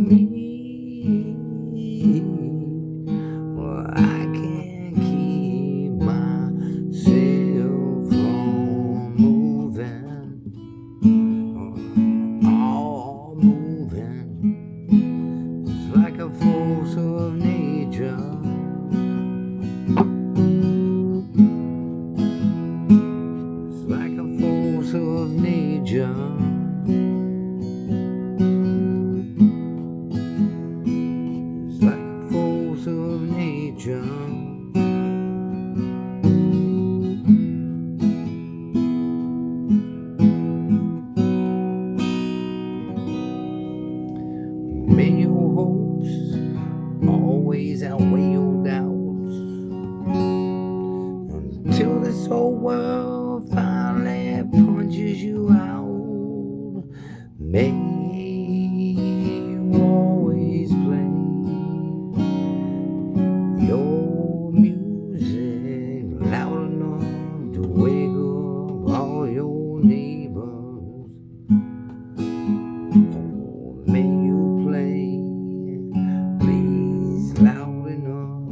me. Well, I can't keep myself from moving, all moving. It's like a force of nature. It's like a force of nature. It's like a force of nature. May your hopes always outweigh your doubts, until this whole world finally punches you out. May you always play your music loud enough to wake up all your neighbors. May you play, please, loud enough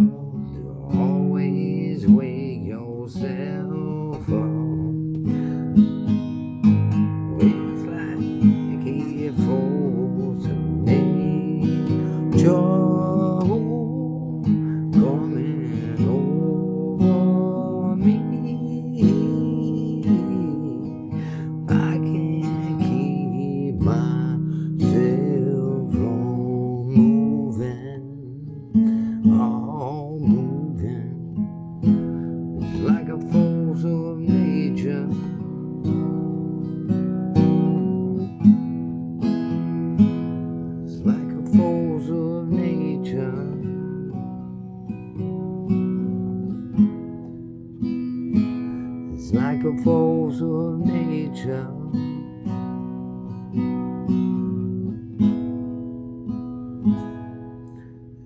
to always wake yourself up. It's like a force of nature coming over me. I can't keep myself from moving, all moving. It's like a force of nature. It's like a force of nature. It's like a force of nature.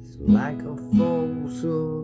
It's like a force of